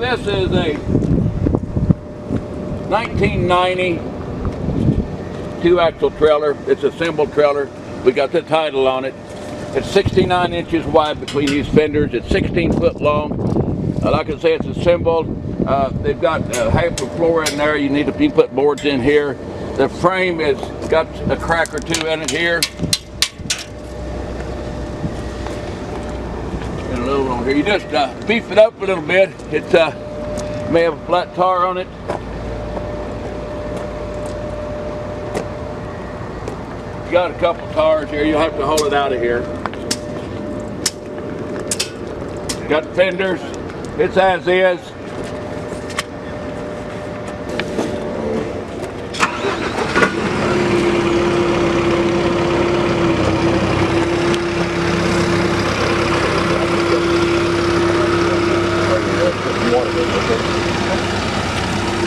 This is a 1990 two-axle trailer. It's a assembled trailer. We got the title on it. It's 69 inches wide between these fenders. It's 16 foot long. Like I say, it's assembled. They've got half the floor in there. You need to put boards in here. The frame has got a crack or two in it here. And a little on here. You just beef it up a little bit. It may have a flat tire on it. Got a couple tires here. You'll have to haul it out of here. Got fenders. It's as is.